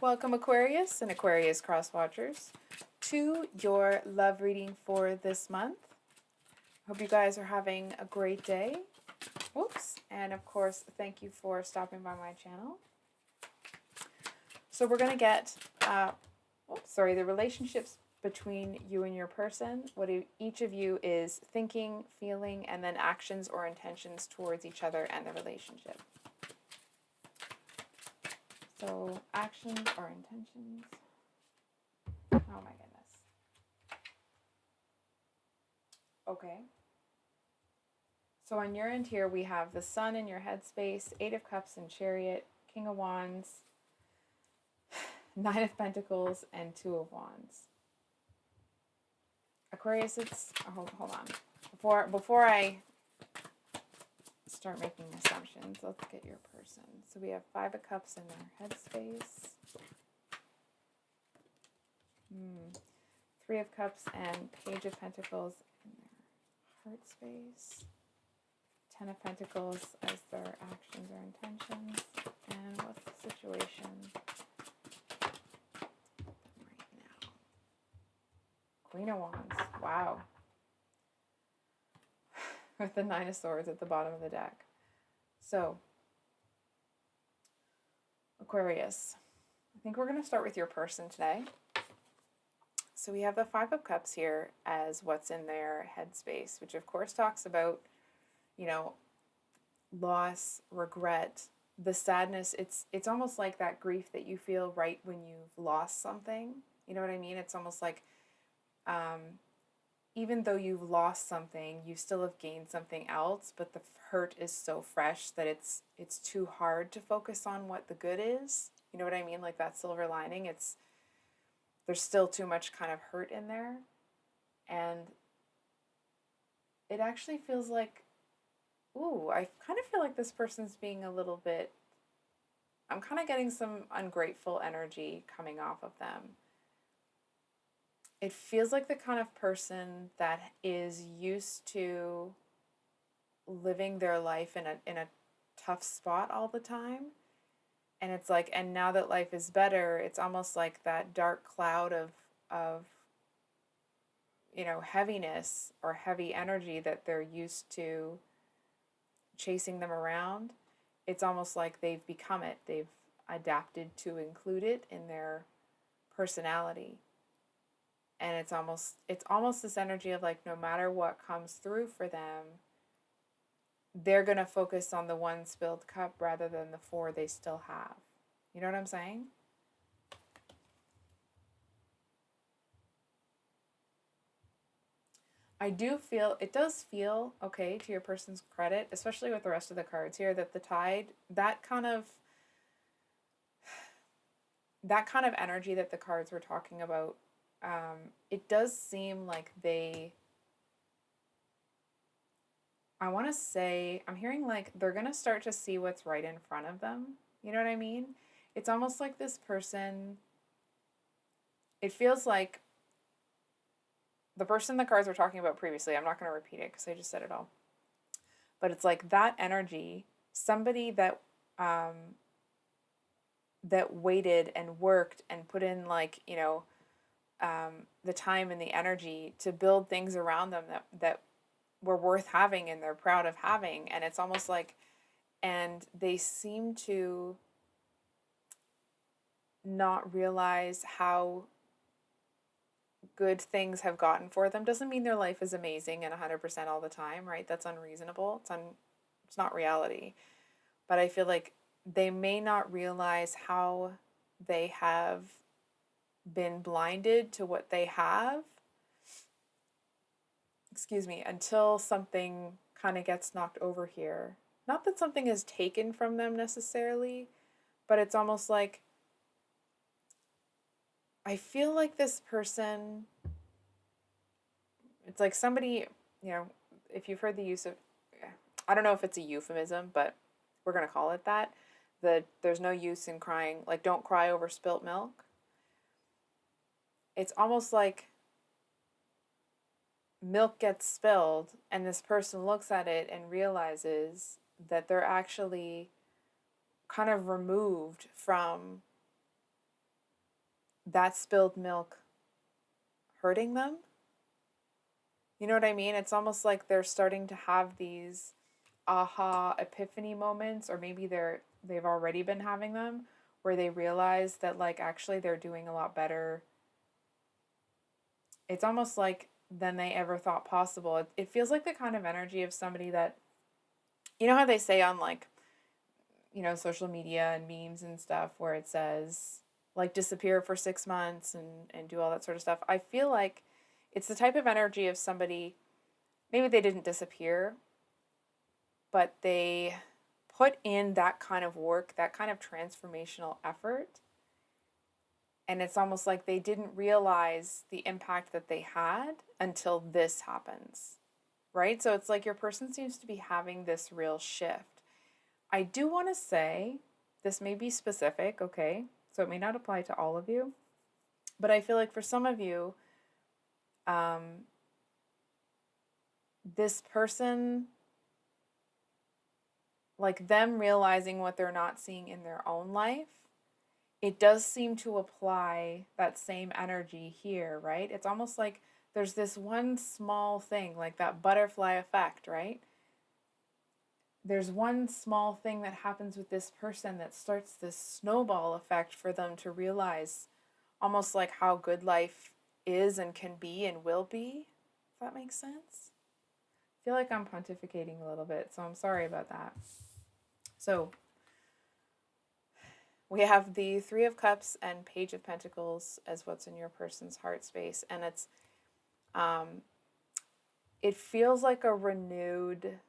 Welcome, Aquarius and Aquarius Cross Watchers, to your love reading for this month. Hope you guys are having a great day. Whoops. And of course, thank you for stopping by my channel. So we're going to get, the relationships between you and your person, what each of you is thinking, feeling, and then actions or intentions towards each other and the relationship. So, actions or intentions. Oh my goodness. Okay. So on your end here, we have the Sun in your headspace, Eight of Cups and Chariot, King of Wands, Nine of Pentacles, and Two of Wands. Aquarius, it's... hold on. Before I start making assumptions, let's get your person. So we have Five of Cups in their headspace. Three of Cups and Page of Pentacles in their heart space. Ten of Pentacles as their actions or intentions. And what's the situation right now? Queen of Wands. Wow. With the Nine of Swords at the bottom of the deck. So, Aquarius, I think we're going to start with your person today. So we have the Five of Cups here as what's in their headspace, which of course talks about, loss, regret, the sadness. It's almost like that grief that you feel right when you've lost something. You know what I mean? It's almost like even though you've lost something, you still have gained something else, but the hurt is so fresh that it's too hard to focus on what the good is. You know what I mean? Like that silver lining. There's still too much kind of hurt in there. And it actually feels like, I kind of feel like this person's being a little bit, I'm kind of getting some ungrateful energy coming off of them. It feels like the kind of person that is used to living their life in a tough spot all the time. And it's like, and now that life is better, it's almost like that dark cloud of heaviness or heavy energy that they're used to chasing them around. It's almost like they've become it. They've adapted to include it in their personality. And it's almost this energy of like, no matter what comes through for them, they're going to focus on the one spilled cup rather than the four they still have. You know what I'm saying? It does feel, okay, to your person's credit, especially with the rest of the cards here, that the tide, that kind of energy that the cards were talking about, it does seem like I'm hearing like they're going to start to see what's right in front of them. You know what I mean? It's almost like this person, it feels like the person the cards were talking about previously, I'm not going to repeat it because I just said it all. But it's like that energy, somebody that waited and worked and put in like, the time and the energy to build things around them that were worth having and they're proud of having. And it's almost like, and they seem to not realize how good things have gotten for them. Doesn't mean their life is amazing and 100% all the time, right? That's unreasonable. It's not reality. But I feel like they may not realize how they have been blinded to what they have, until something kind of gets knocked over here. Not that something is taken from them necessarily, but it's almost like, I feel like this person, it's like somebody, if you've heard the use of, I don't know if it's a euphemism, but we're going to call it that. There's no use in crying, like don't cry over spilt milk. It's almost like milk gets spilled and this person looks at it and realizes that they're actually kind of removed from that spilled milk hurting them. You know what I mean? It's almost like they're starting to have these aha epiphany moments, or maybe they've already been having them, where they realize that like actually they're doing a lot better. It's almost like than they ever thought possible. It feels like the kind of energy of somebody that, you know how they say on like, social media and memes and stuff where it says like disappear for 6 months and do all that sort of stuff. I feel like it's the type of energy of somebody, maybe they didn't disappear, but they put in that kind of work, that kind of transformational effort. And it's almost like they didn't realize the impact that they had until this happens, right? So it's like your person seems to be having this real shift. I do want to say this may be specific, okay? So it may not apply to all of you, but I feel like for some of you, this person, like them realizing what they're not seeing in their own life, it does seem to apply that same energy here, right? It's almost like there's this one small thing, like that butterfly effect, right? There's one small thing that happens with this person that starts this snowball effect for them to realize almost like how good life is and can be and will be. If that makes sense? I feel like I'm pontificating a little bit, so I'm sorry about that. So, we have the Three of Cups and Page of Pentacles as what's in your person's heart space, and it feels like a renewed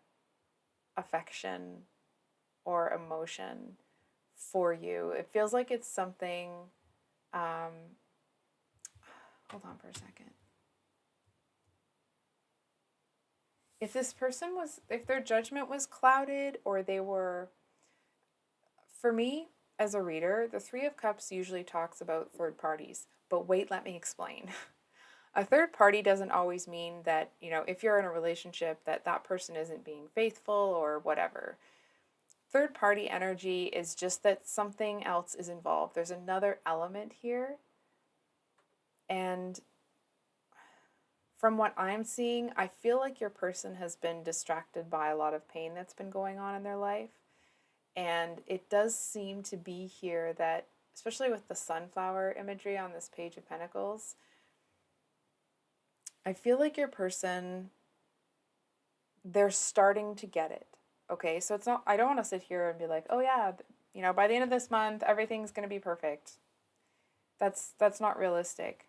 affection or emotion for you. It feels like it's something. Hold on for a second. If their judgment was clouded, or they were, for me as a reader, the Three of Cups usually talks about third parties. But wait, let me explain. A third party doesn't always mean that, if you're in a relationship, that person isn't being faithful or whatever. Third party energy is just that something else is involved. There's another element here. And from what I'm seeing, I feel like your person has been distracted by a lot of pain that's been going on in their life. And it does seem to be here that, especially with the sunflower imagery on this Page of Pentacles, I feel like your person, they're starting to get it. Okay, so it's not, I don't want to sit here and be like, oh yeah, by the end of this month, everything's going to be perfect. That's not realistic.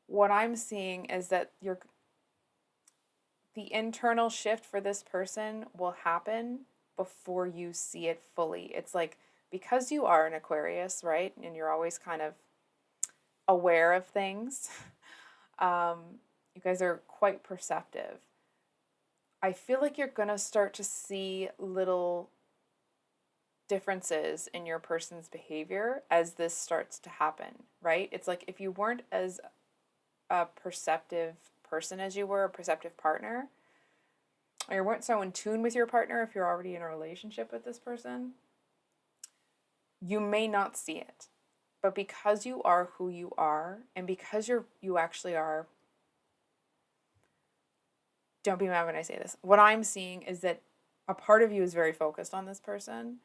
What I'm seeing is that the internal shift for this person will happen before you see it fully. It's like, because you are an Aquarius, right? And you're always kind of aware of things. You guys are quite perceptive. I feel like you're going to start to see little differences in your person's behavior as this starts to happen, right? It's like if you weren't as a perceptive person as you were a perceptive partner, or you weren't so in tune with your partner if you're already in a relationship with this person, you may not see it. But because you are who you are, and because you actually are, don't be mad when I say this, what I'm seeing is that a part of you is very focused on this person.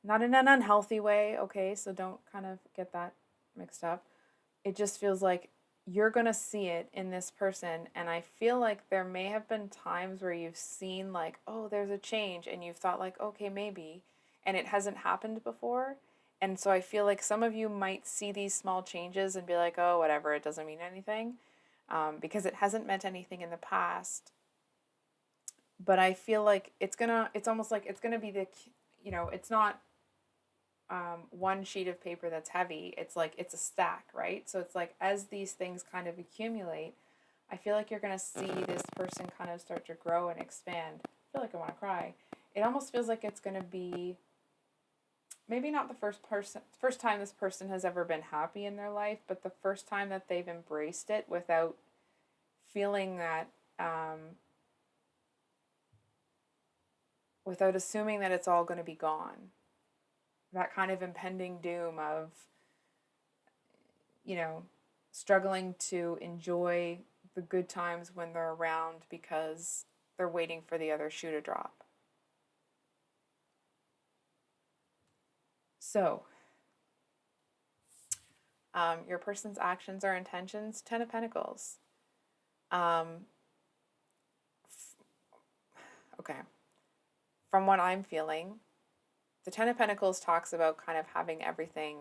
Not in an unhealthy way, okay? So don't kind of get that mixed up. It just feels like you're going to see it in this person. And I feel like there may have been times where you've seen like, oh, there's a change. And you've thought like, okay, maybe. And it hasn't happened before. And so I feel like some of you might see these small changes and be like, oh, whatever, it doesn't mean anything. Because it hasn't meant anything in the past. But I feel like it's almost like it's going to be it's not one sheet of paper that's heavy. It's like it's a stack, right? So it's like as these things kind of accumulate, I feel like you're going to see this person kind of start to grow and expand. I feel like I want to cry. It almost feels like it's going to be maybe not the first time this person has ever been happy in their life, but the first time that they've embraced it without feeling that without assuming that it's all going to be gone. that kind of impending doom of, you know, struggling to enjoy the good times when they're around because they're waiting for the other shoe to drop. So, your person's actions or intentions, Ten of Pentacles. Okay. From what I'm feeling, the Ten of Pentacles talks about kind of having everything,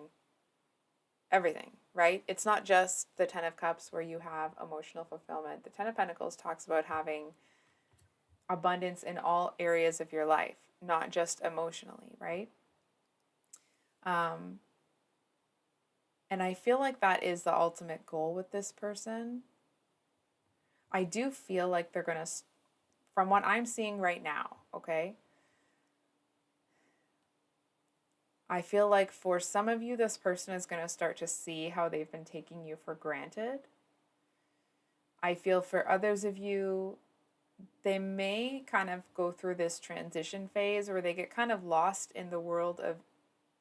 right? It's not just the Ten of Cups where you have emotional fulfillment. The Ten of Pentacles talks about having abundance in all areas of your life, not just emotionally, right? And I feel like that is the ultimate goal with this person. I do feel like they're going to, from what I'm seeing right now, okay? I feel like for some of you, this person is going to start to see how they've been taking you for granted. I feel for others of you, they may kind of go through this transition phase where they get kind of lost in the world of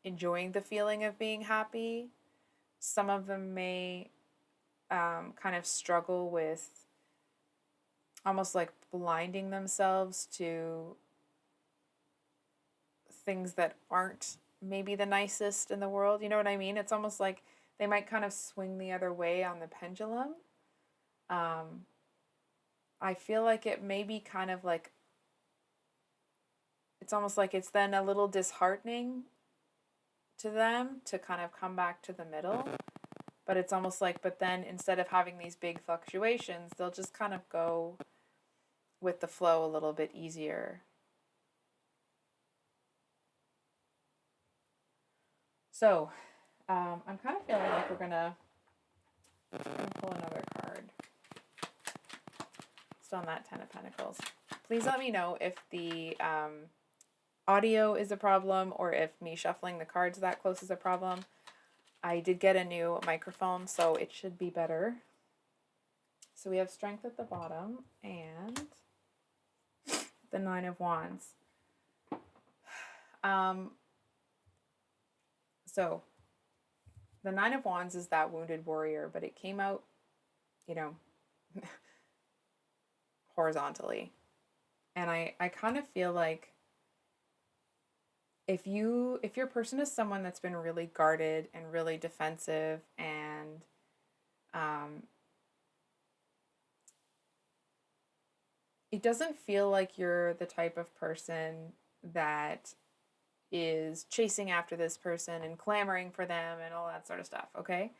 enjoying the feeling of being happy. Some of them may kind of struggle with almost like blinding themselves to things that aren't maybe the nicest in the world. You know what I mean? It's almost like they might kind of swing the other way on the pendulum. I feel like it may be kind of like, it's almost like it's then a little disheartening to them to kind of come back to the middle. But it's almost like, but then instead of having these big fluctuations, they'll just kind of go with the flow a little bit easier. So, I'm kind of feeling like we're going to pull another card. Just on that Ten of Pentacles. Please let me know if the audio is a problem or if me shuffling the cards that close is a problem. I did get a new microphone, so it should be better. So we have Strength at the bottom and the Nine of Wands. So the Nine of Wands is that wounded warrior, but it came out, you know, horizontally. And I kind of feel like if your person is someone that's been really guarded and really defensive and it doesn't feel like you're the type of person that is chasing after this person and clamoring for them and all that sort of stuff, okay?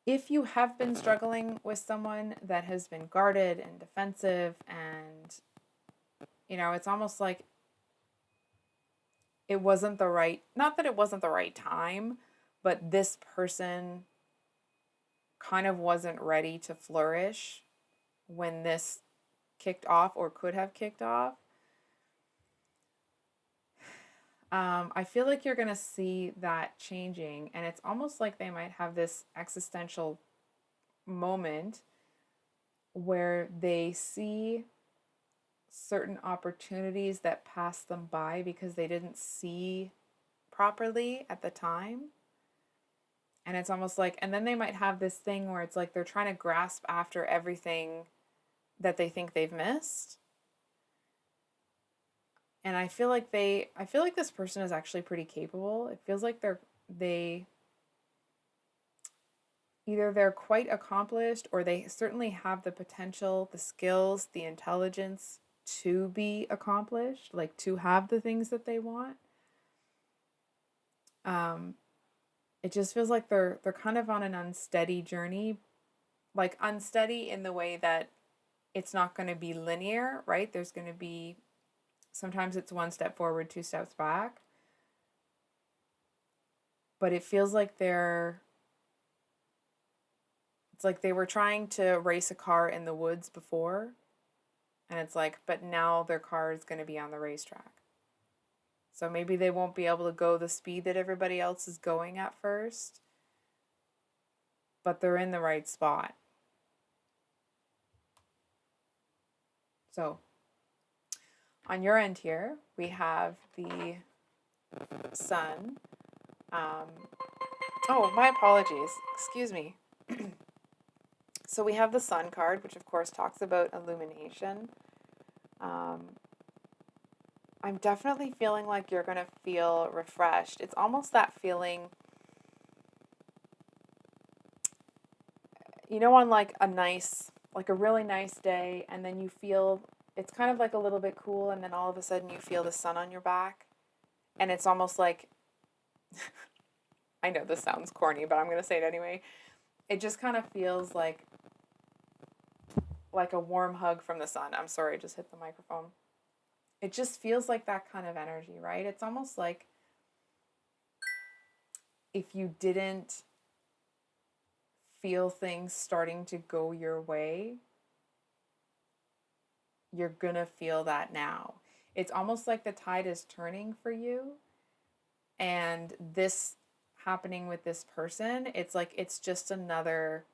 If you have been struggling with someone that has been guarded and defensive and, you know, it's almost like it wasn't the right, not that it wasn't the right time, but this person kind of wasn't ready to flourish when this kicked off or could have kicked off. I feel like you're going to see that changing, and it's almost like they might have this existential moment where they see certain opportunities that pass them by because they didn't see properly at the time. And it's almost like, and then they might have this thing where it's like they're trying to grasp after everything that they think they've missed. And I feel like this person is actually pretty capable. It feels like either they're quite accomplished or they certainly have the potential, the skills, the intelligence to be accomplished, like to have the things that they want. It just feels like they're kind of on an unsteady journey, like unsteady in the way that it's not going to be linear, right? There's going to be, sometimes it's one step forward, two steps back. But it feels like it's like they were trying to race a car in the woods before. And it's like, but now their car is going to be on the racetrack. So maybe they won't be able to go the speed that everybody else is going at first. But they're in the right spot. So on your end here, we have the Sun. Um, oh, my apologies. Excuse me. So we have the Sun card, which of course talks about illumination. Um, I'm definitely feeling like you're going to feel refreshed. It's almost that feeling, on like like a really nice day, and then you feel it's kind of like a little bit cool, and then all of a sudden you feel the sun on your back. And it's almost like, I know this sounds corny, but I'm going to say it anyway. It just kind of feels like a warm hug from the sun. I'm sorry, I just hit the microphone. It just feels like that kind of energy, right? It's almost like if you didn't feel things starting to go your way, you're gonna feel that now. It's almost like the tide is turning for you, and this happening with this person, it's like it's just another,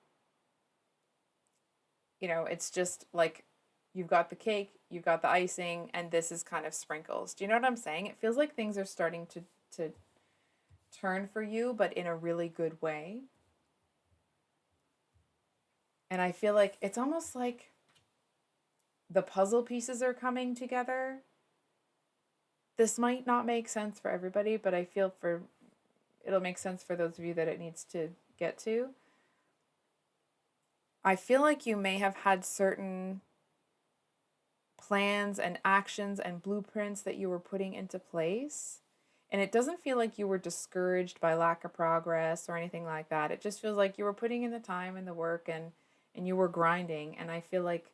it's just like you've got the cake, you've got the icing, and this is kind of sprinkles. Do you know what I'm saying? It feels like things are starting to turn for you, but in a really good way. And I feel like it's almost like the puzzle pieces are coming together. This might not make sense for everybody, but I feel for it'll make sense for those of you that it needs to get to. I feel like you may have had certain plans and actions and blueprints that you were putting into place. And it doesn't feel like you were discouraged by lack of progress or anything like that. It just feels like you were putting in the time and the work, and you were grinding. And I feel like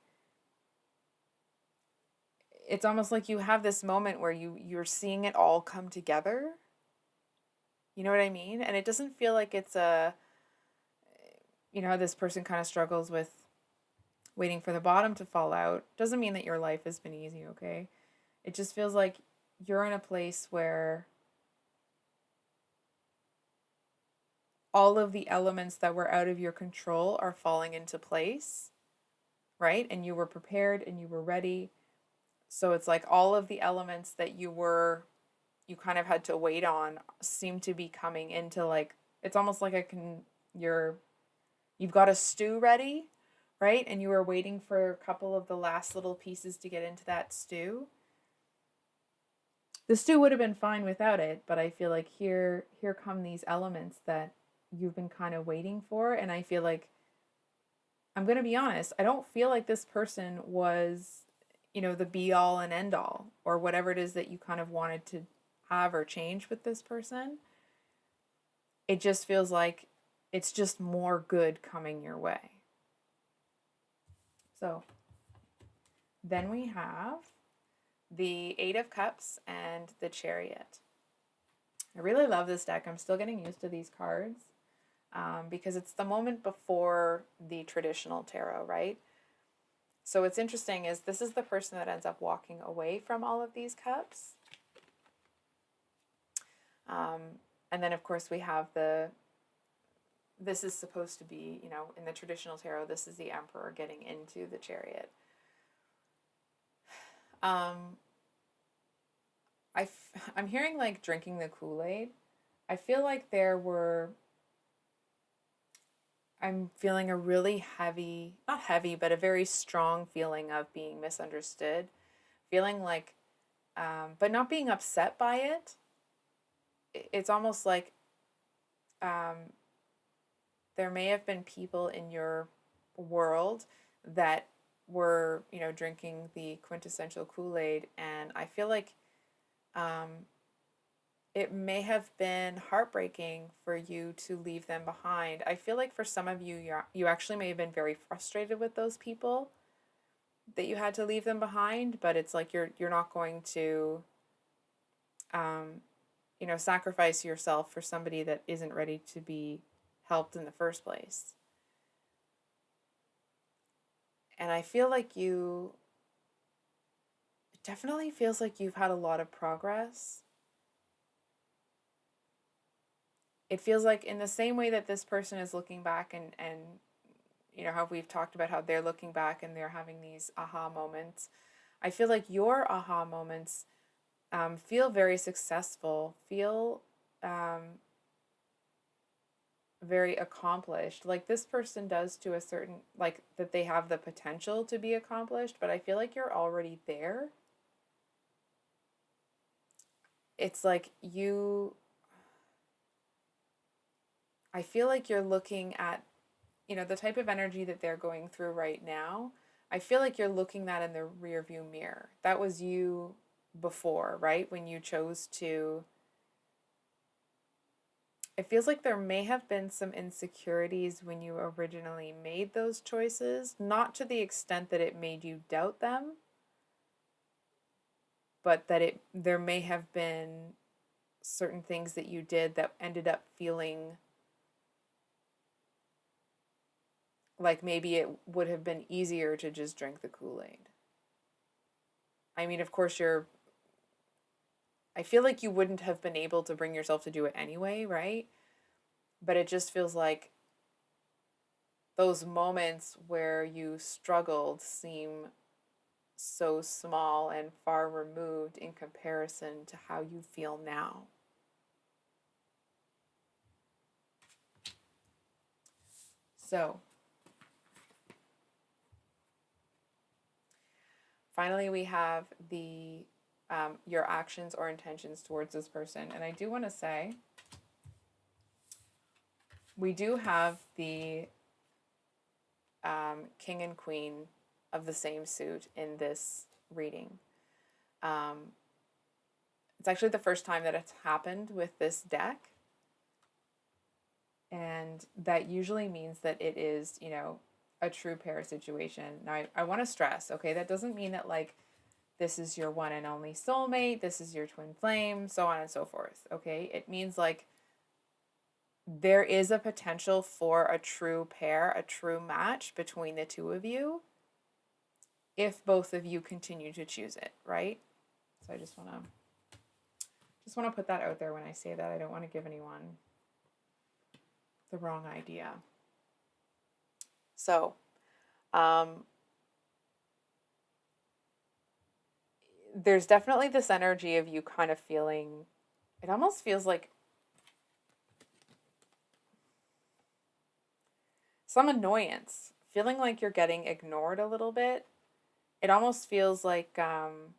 it's almost like you have this moment where you're seeing it all come together. You know what I mean? And it doesn't feel like it's how this person kind of struggles with waiting for the bottom to fall out. Doesn't mean that your life has been easy, okay? It just feels like you're in a place where all of the elements that were out of your control are falling into place, right? And you were prepared and you were ready. So it's like all of the elements that you kind of had to wait on seem to be coming into, like, it's almost like you've got a stew ready, right? And you were waiting for a couple of the last little pieces to get into that stew. The stew would have been fine without it, but I feel like here come these elements that you've been kind of waiting for. And I feel like, I'm going to be honest, I don't feel like this person was, the be all and end all, or whatever it is that you kind of wanted to have or change with this person. It just feels like it's just more good coming your way. So then we have the Eight of Cups and the Chariot. I really love this deck. I'm still getting used to these cards because it's the moment before the traditional tarot, right? So what's interesting is this is the person that ends up walking away from all of these cups. And then, of course, we have this is supposed to be, in the traditional tarot, this is the Emperor getting into the Chariot. I'm hearing like drinking the Kool-Aid. I feel like I'm feeling a really heavy, not heavy, but a very strong feeling of being misunderstood. Feeling like, but not being upset by it. It's almost like there may have been people in your world that were, drinking the quintessential Kool-Aid. And I feel like it may have been heartbreaking for you to leave them behind. I feel like for some of you, you actually may have been very frustrated with those people that you had to leave them behind, but it's like you're not going to sacrifice yourself for somebody that isn't ready to be helped in the first place. And I feel like it definitely feels like you've had a lot of progress. It feels like in the same way that this person is looking back and how we've talked about how they're looking back and they're having these aha moments. I feel like your aha moments feel very successful, feel very accomplished. Like this person does to a certain, like that they have the potential to be accomplished, but I feel like you're already there. It's like I feel like you're looking at, the type of energy that they're going through right now. I feel like you're looking that in the rear view mirror. That was you before, right? When you chose to, it feels like there may have been some insecurities when you originally made those choices, not to the extent that it made you doubt them, but that there may have been certain things that you did that ended up feeling like maybe it would have been easier to just drink the Kool-Aid. I mean, of course, I feel like you wouldn't have been able to bring yourself to do it anyway, right? But it just feels like those moments where you struggled seem so small and far removed in comparison to how you feel now. So, finally, we have the your actions or intentions towards this person. And I do want to say, we do have the king and queen of the same suit in this reading. It's actually the first time that it's happened with this deck. And that usually means that it is, a true pair situation. Now, I want to stress, okay, that doesn't mean that like this is your one and only soulmate, this is your twin flame, so on and so forth, okay? It means like there is a potential for a true pair, a true match between the two of you if both of you continue to choose it, right? So I just want to put that out there when I say that. I don't want to give anyone the wrong idea. So, there's definitely this energy of you kind of feeling, it almost feels like some annoyance, feeling like you're getting ignored a little bit. It almost feels like, I'm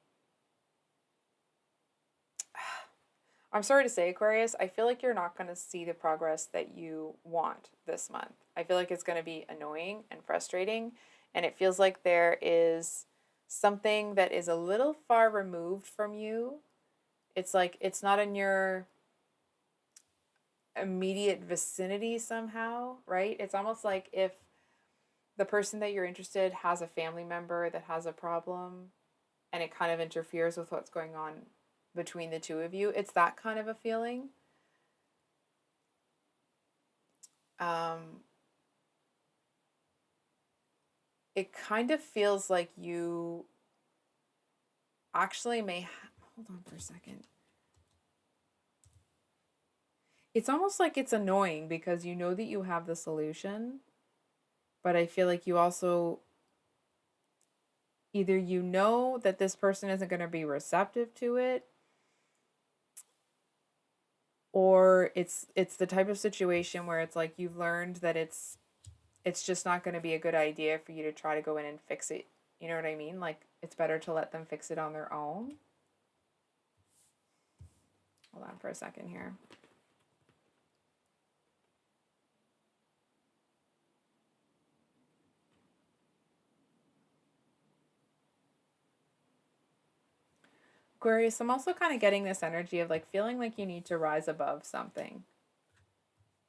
sorry to say, Aquarius, I feel like you're not going to see the progress that you want this month. I feel like it's going to be annoying and frustrating, and it feels like there is something that is a little far removed from you. It's like it's not in your immediate vicinity somehow, right? It's almost like if the person that you're interested has a family member that has a problem and it kind of interferes with what's going on between the two of you. It's that kind of a feeling. It kind of feels like you actually hold on for a second. It's almost like it's annoying because you know that you have the solution, but I feel like you also either you know that this person isn't going to be receptive to it, or it's the type of situation where it's like you've learned that it's just not going to be a good idea for you to try to go in and fix it. You know what I mean? Like it's better to let them fix it on their own. Hold on for a second here. Aquarius, I'm also kind of getting this energy of like feeling like you need to rise above something.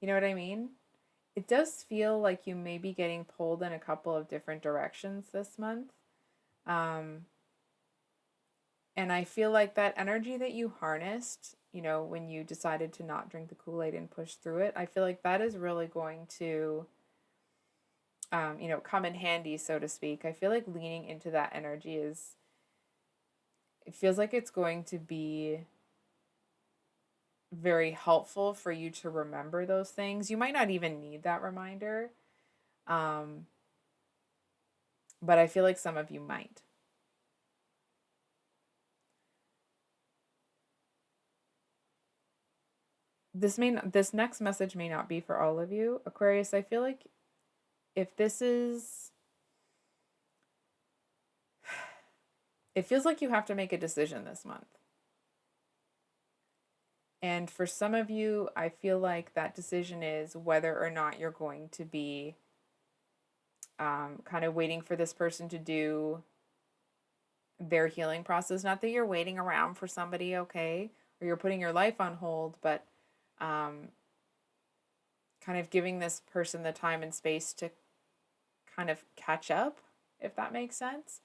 You know what I mean? It does feel like you may be getting pulled in a couple of different directions this month. Um, and I feel like that energy that you harnessed, when you decided to not drink the Kool-Aid and push through it, I feel like that is really going to, come in handy, so to speak. I feel like leaning into that energy it feels like it's going to be very helpful for you to remember those things. You might not even need that reminder, um, but I feel like some of you might. this next message may not be for all of you. Aquarius, I feel like if this is it feels like you have to make a decision this month. And for some of you, I feel like that decision is whether or not you're going to be kind of waiting for this person to do their healing process. Not that you're waiting around for somebody, okay, or you're putting your life on hold, but um, kind of giving this person the time and space to kind of catch up, if that makes sense.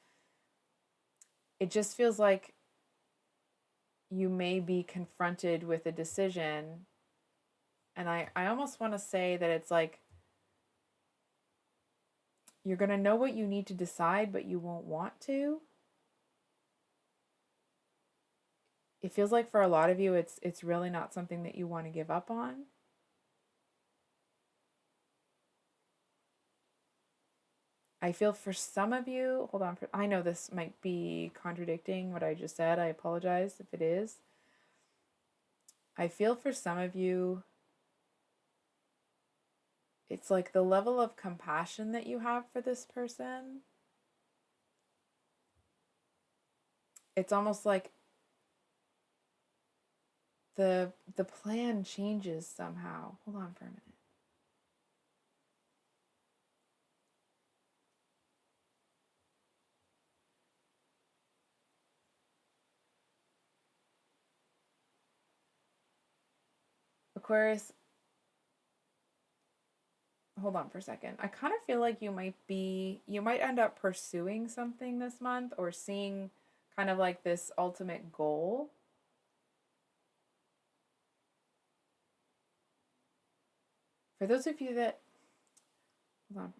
It just feels like you may be confronted with a decision. And I almost want to say that it's like you're going to know what you need to decide, but you won't want to. It feels like for a lot of you, it's really not something that you want to give up on. I feel for some of you, hold on, I know this might be contradicting what I just said. I apologize if it is. I feel for some of you, it's like the level of compassion that you have for this person. It's almost like the plan changes somehow. Hold on for a minute. Aquarius, hold on for a second. I kind of feel like you might end up pursuing something this month or seeing kind of like this ultimate goal. For those of you that, hold on,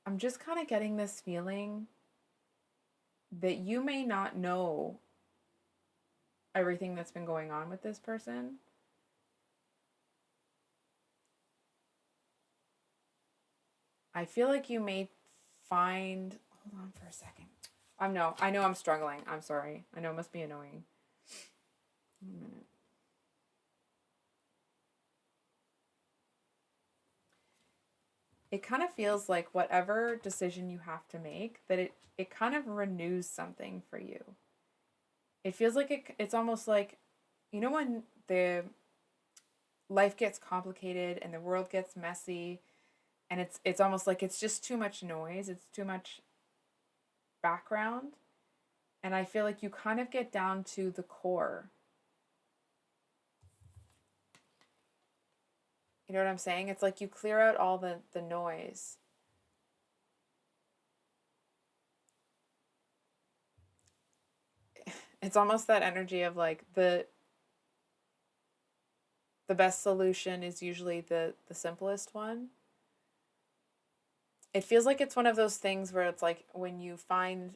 I'm just kind of getting this feeling that you may not know everything that's been going on with this person. I feel like you may find, hold on for a second. I know I'm struggling. I'm sorry. I know it must be annoying. 1 minute. It kind of feels like whatever decision you have to make, that it kind of renews something for you. It feels like it's almost like, you know, when the life gets complicated and the world gets messy and it's almost like it's just too much noise, it's too much background, and I feel like you kind of get down to the core. You know what I'm saying? It's like you clear out all the noise. It's almost that energy of like the best solution is usually the simplest one. It feels like it's one of those things where it's like when you find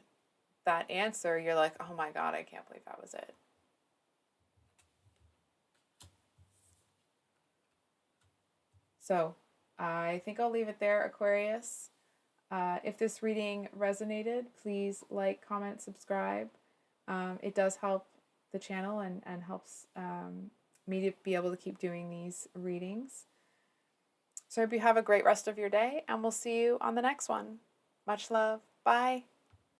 that answer, you're like, oh my God, I can't believe that was it. So I think I'll leave it there, Aquarius. If this reading resonated, please like, comment, subscribe. It does help the channel and helps me to be able to keep doing these readings. So I hope you have a great rest of your day, and we'll see you on the next one. Much love. Bye.